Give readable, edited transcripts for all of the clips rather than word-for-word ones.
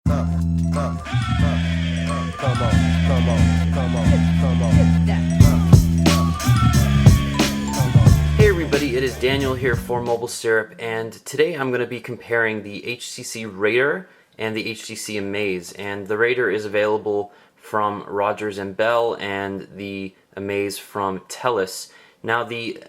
Come on, come on, come on, come on. Hey everybody, it is Daniel here for Mobile Syrup, and today I'm going to be comparing the HTC Raider and the HTC Amaze. And the Raider is available from Rogers and Bell, and the Amaze from Telus. Now the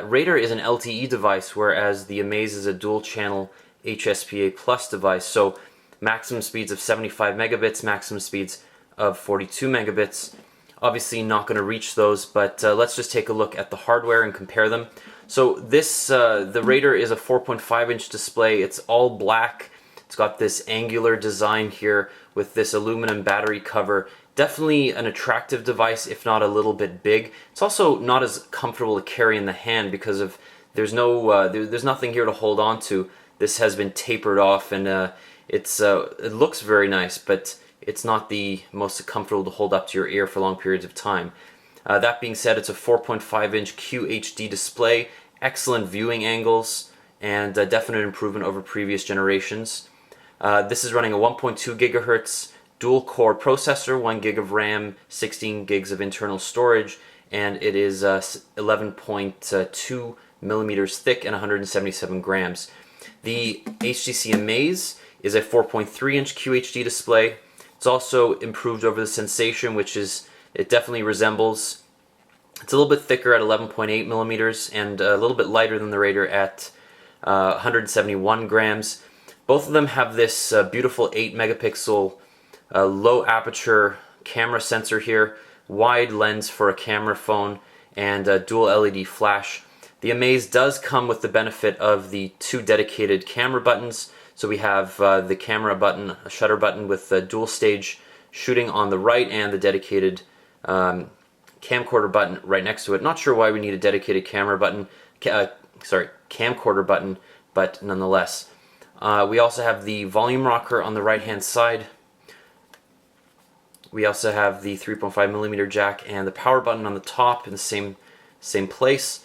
Raider is an LTE device, whereas the Amaze is a dual-channel HSPA Plus device. So maximum speeds of 75 megabits, maximum speeds of 42 megabits. Obviously not going to reach those, but let's just take a look at the hardware and compare them. So this, the Raider is a 4.5-inch display. It's all black. It's got this angular design here with this aluminum battery cover. Definitely an attractive device, if not a little bit big. It's also not as comfortable to carry in the hand because of there's nothing here to hold on to. This has been tapered off, and it looks very nice, but it's not the most comfortable to hold up to your ear for long periods of time. That being said, it's a 4.5-inch QHD display, excellent viewing angles, and a definite improvement over previous generations. This is running a 1.2 gigahertz dual-core processor, 1 gig of RAM, 16 gigs of internal storage, and it is 11.2 millimeters thick and 177 grams. The HTC Amaze is a 4.3-inch QHD display. It's also improved over the Sensation, which is, it definitely resembles. It's a little bit thicker at 11.8 millimeters and a little bit lighter than the Raider at 171 grams. Both of them have this beautiful 8 megapixel low aperture camera sensor here, wide lens for a camera phone, and a dual LED flash. The Amaze does come with the benefit of the 2 dedicated camera buttons. So we have the camera button, a shutter button with the dual stage shooting on the right, and the dedicated camcorder button right next to it. Not sure why we need a dedicated camera button, camcorder button, but nonetheless. We also have the volume rocker on the right hand side. We also have the 3.5 millimeter jack and the power button on the top in the same place.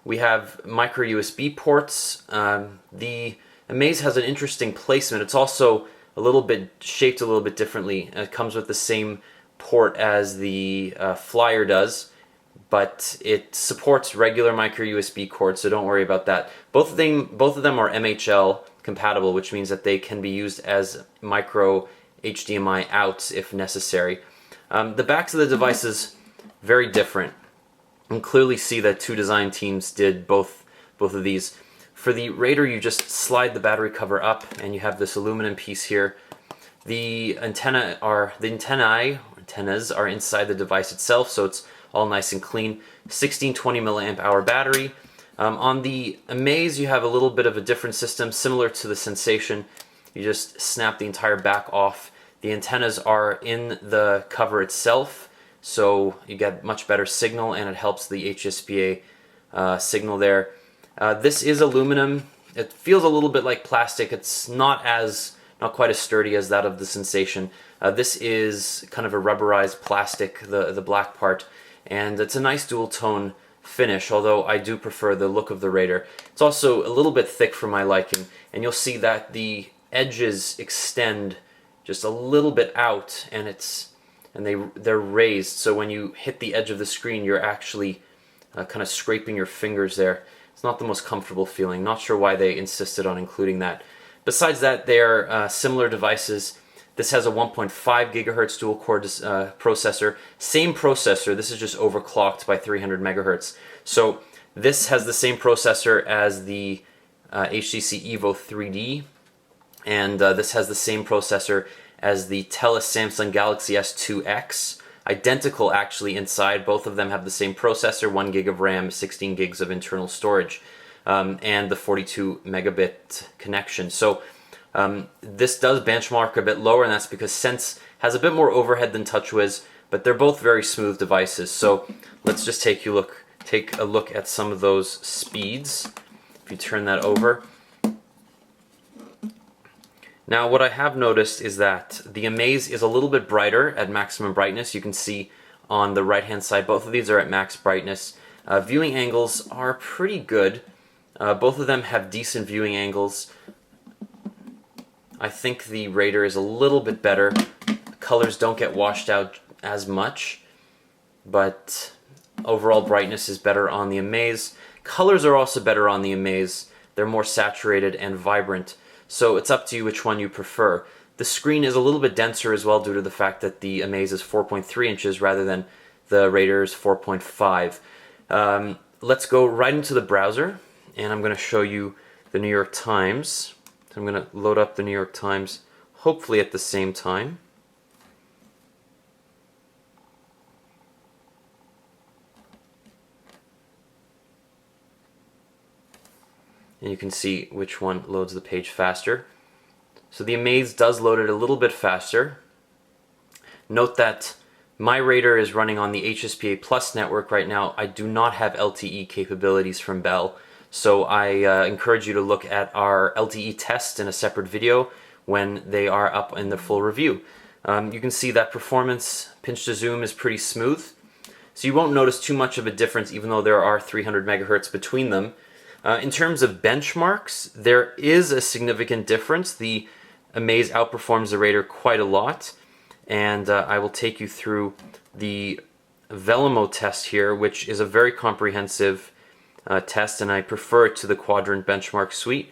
We have micro USB ports. The Amaze has an interesting placement. It's also a little bit shaped a little bit differently. It comes with the same port as the Flyer does, but it supports regular micro USB cords, so don't worry about that. Both of them are MHL compatible, which means that they can be used as micro HDMI outs if necessary. The backs of the devices very different. You can clearly see that 2 design teams did both of these. For the Raider, you just slide the battery cover up, and you have this aluminum piece here. The antennas are inside the device itself, so it's all nice and clean. 1620 milliamp hour battery. On the Amaze, you have a little bit of a different system, similar to the Sensation. You just snap the entire back off. The antennas are in the cover itself, so you get much better signal, and it helps the HSPA signal there. This is aluminum. It feels a little bit like plastic. It's not quite as sturdy as that of the Sensation. This is kind of a rubberized plastic, the black part, and it's a nice dual tone finish, although I do prefer the look of the Raider. It's also a little bit thick for my liking, and you'll see that the edges extend just a little bit out, and they're raised, so when you hit the edge of the screen, you're actually kind of scraping your fingers there. It's not the most comfortable feeling. Not sure why they insisted on including that. Besides that, they're similar devices. This has a 1.5 gigahertz dual-core processor. Same processor, this is just overclocked by 300 megahertz. So this has the same processor as the HTC Evo 3D, and this has the same processor as the Telus Samsung Galaxy S2X. Identical actually inside. Both of them have the same processor, 1 gig of RAM, 16 gigs of internal storage, and the 42 megabit connection. So this does benchmark a bit lower, and that's because Sense has a bit more overhead than TouchWiz, but they're both very smooth devices. So let's just take a look at some of those speeds. If you turn that over. Now what I have noticed is that the Amaze is a little bit brighter at maximum brightness. You can see on the right hand side, both of these are at max brightness. Viewing angles are pretty good. Both of them have decent viewing angles. I think the Raider is a little bit better. Colors don't get washed out as much, but overall brightness is better on the Amaze. Colors are also better on the Amaze. They're more saturated and vibrant, so it's up to you which one you prefer. The screen is a little bit denser as well due to the fact that the Amaze is 4.3 inches rather than the Raider's 4.5. Let's go right into the browser, and I'm going to show you the New York Times. So I'm going to load up the New York Times, hopefully at the same time. And you can see which one loads the page faster. So the Amaze does load it a little bit faster. Note that my Raider is running on the HSPA Plus network right now. I do not have LTE capabilities from Bell, so I encourage you to look at our LTE test in a separate video when they are up in the full review. You can see that performance, pinch to zoom, is pretty smooth. So you won't notice too much of a difference even though there are 300 megahertz between them. In terms of benchmarks, there is a significant difference. The Amaze outperforms the Raider quite a lot, and I will take you through the Velimo test here, which is a very comprehensive test, and I prefer it to the Quadrant Benchmark Suite.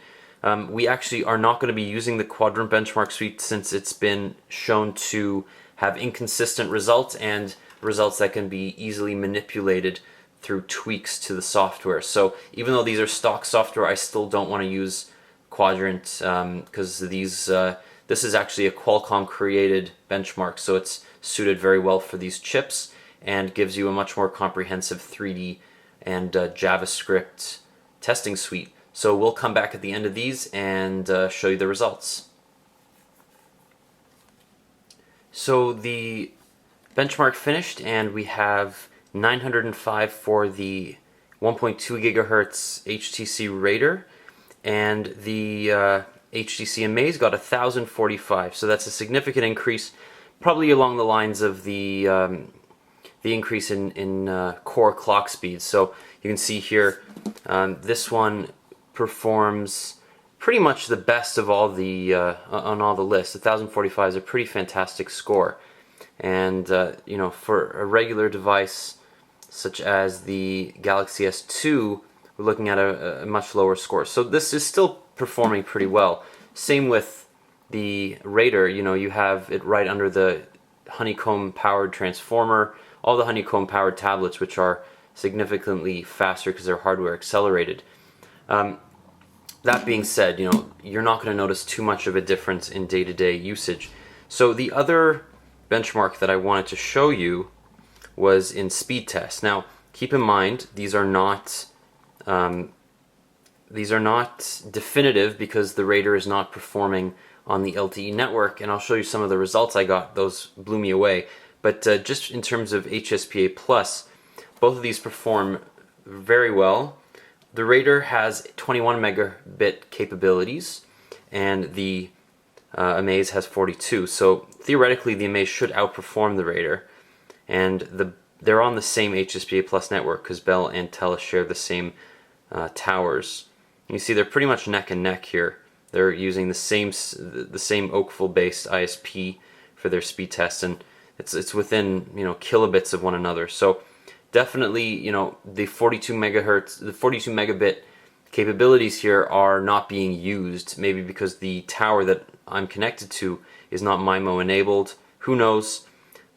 We actually are not going to be using the Quadrant Benchmark Suite since it's been shown to have inconsistent results and results that can be easily manipulated through tweaks to the software. So even though these are stock software, I still don't want to use Quadrant because this is actually a Qualcomm created benchmark, so it's suited very well for these chips and gives you a much more comprehensive 3D and JavaScript testing suite. So we'll come back at the end of these and show you the results. So the benchmark finished, and we have 905 for the 1.2 gigahertz HTC Raider, and the HTC Amaze got 1045. So that's a significant increase, probably along the lines of the increase in core clock speed. So you can see here, this one performs pretty much the best of all the on all the lists. 1045 is a pretty fantastic score, and you know, for a regular device such as the Galaxy S2, we're looking at a much lower score. So this is still performing pretty well. Same with the Raider. You know, you have it right under the honeycomb powered transformer, all the honeycomb powered tablets, which are significantly faster because they're hardware accelerated. That being said, you know, you're not going to notice too much of a difference in day-to-day usage. So the other benchmark that I wanted to show you was in speed test. Now, keep in mind, these are not definitive because the Raider is not performing on the LTE network, and I'll show you some of the results I got. Those blew me away. But just in terms of HSPA Plus, both of these perform very well. The Raider has 21 megabit capabilities, and the Amaze has 42. So theoretically, the Amaze should outperform the Raider, and they're on the same HSPA Plus network because Bell and Telus share the same towers. You see they're pretty much neck and neck here. They're using the same Oakville-based ISP for their speed test, and it's within, you know, kilobits of one another. So definitely, you know, the 42 megabit capabilities here are not being used. Maybe because the tower that I'm connected to is not MIMO enabled. Who knows?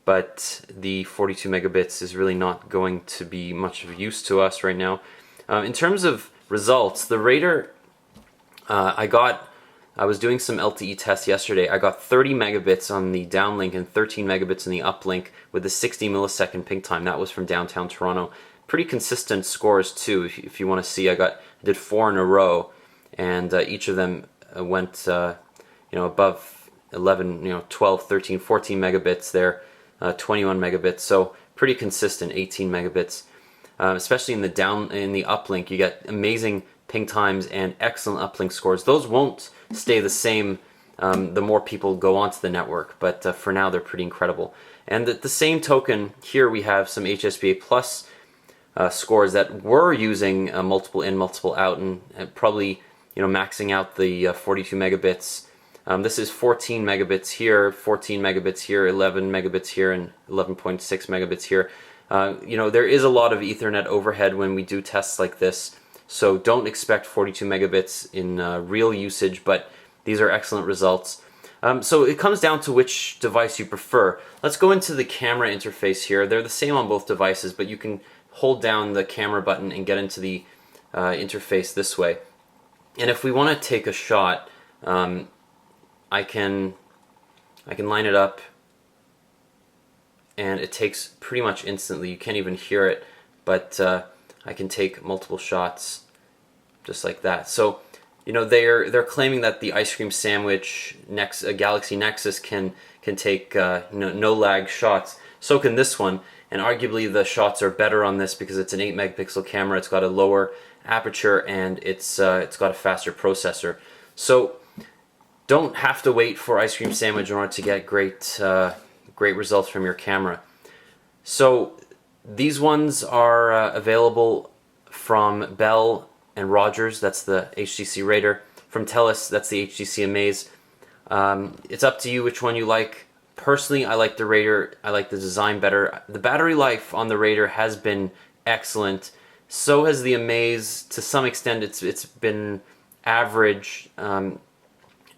But the 42 megabits is really not going to be much of use to us right now. In terms of results, the Raider, I was doing some LTE tests yesterday. I got 30 megabits on the downlink and 13 megabits in the uplink with a 60 millisecond ping time. That was from downtown Toronto. Pretty consistent scores too. If you want to see, I did 4 in a row, and each of them went you know, above 11, you know, 12, 13, 14 megabits there, 21 megabits. So pretty consistent, 18 megabits. Especially in the uplink, you get amazing ping times and excellent uplink scores. Those won't stay the same the more people go onto the network, but for now they're pretty incredible. And at the same token, here we have some HSPA Plus scores that were using multiple in, multiple out, and probably, you know, maxing out the 42 megabits. This is 14 megabits here, 14 megabits here, 11 megabits here, and 11.6 megabits here. There is a lot of Ethernet overhead when we do tests like this, so don't expect 42 megabits in real usage, but these are excellent results. So it comes down to which device you prefer. Let's go into the camera interface here. They're the same on both devices, but you can hold down the camera button and get into the interface this way. And if we want to take a shot, I can line it up, and it takes pretty much instantly. You can't even hear it, but I can take multiple shots just like that. So they're claiming that the ice cream sandwich Galaxy Nexus can take no lag shots. So can this one, and arguably the shots are better on this because it's an 8 megapixel camera. It's got a lower aperture, and it's got a faster processor. So don't have to wait for ice cream sandwich in order to get great results from your camera. So these ones are available from Bell and Rogers. That's the HTC Raider. From Telus, that's the HTC Amaze. It's up to you which one you like. Personally, I like the Raider. I like the design better. The battery life on the Raider has been excellent. So has the Amaze. To some extent, it's been average.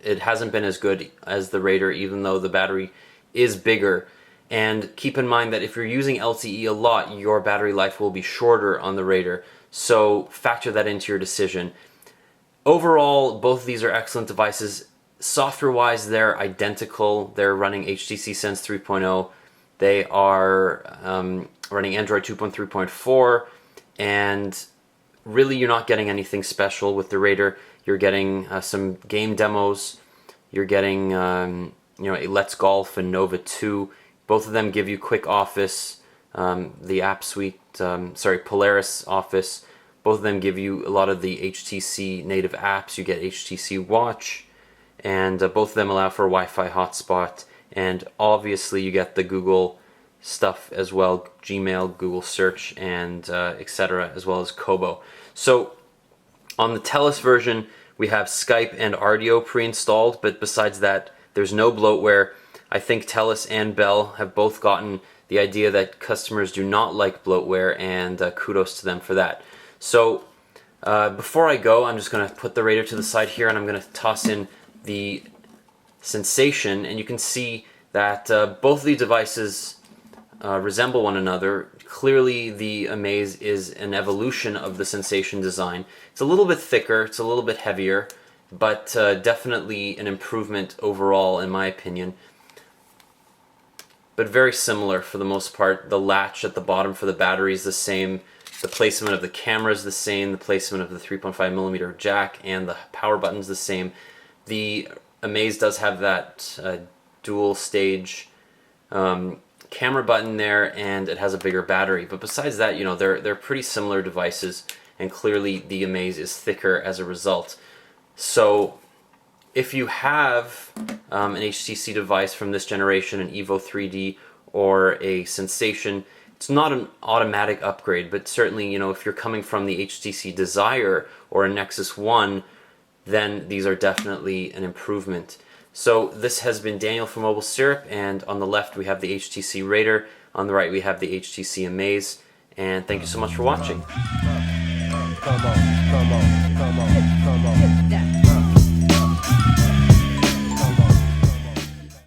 It hasn't been as good as the Raider, even though the battery is bigger. And keep in mind that if you're using LTE a lot, your battery life will be shorter on the Raider. So factor that into your decision. Overall, both of these are excellent devices. Software-wise, they're identical. They're running HTC Sense 3.0. They are running Android 2.3.4. And really, you're not getting anything special with the Raider. You're getting some game demos. You're getting a Let's Golf and Nova 2. Both of them give you Quick Office, the app suite, Polaris Office. Both of them give you a lot of the HTC native apps. You get HTC Watch, and both of them allow for a Wi-Fi hotspot. And obviously you get the Google stuff as well, Gmail, Google Search, and etc., as well as Kobo. So on the Telus version, we have Skype and Ardio pre-installed, but besides that, there's no bloatware. I think Telus and Bell have both gotten the idea that customers do not like bloatware, and kudos to them for that. So before I go, I'm just going to put the Raider to the side here, and I'm going to toss in the Sensation, and you can see that both of these devices resemble one another. Clearly, the Amaze is an evolution of the Sensation design. It's a little bit thicker, it's a little bit heavier, but definitely an improvement overall, in my opinion. But very similar for the most part. The latch at the bottom for the battery is the same. The placement of the camera is the same. The placement of the 3.5mm jack and the power button is the same. The Amaze does have that dual stage camera button there, and it has a bigger battery. But besides that, they're pretty similar devices, and clearly the Amaze is thicker as a result. So if you have an HTC device from this generation, an Evo 3D or a Sensation, it's not an automatic upgrade, but certainly, if you're coming from the HTC Desire or a Nexus 1, then these are definitely an improvement. So this has been Daniel from Mobile Syrup, and on the left we have the HTC Raider, on the right we have the HTC Amaze, and thank you so much for watching. Come on, come on, come on, come on.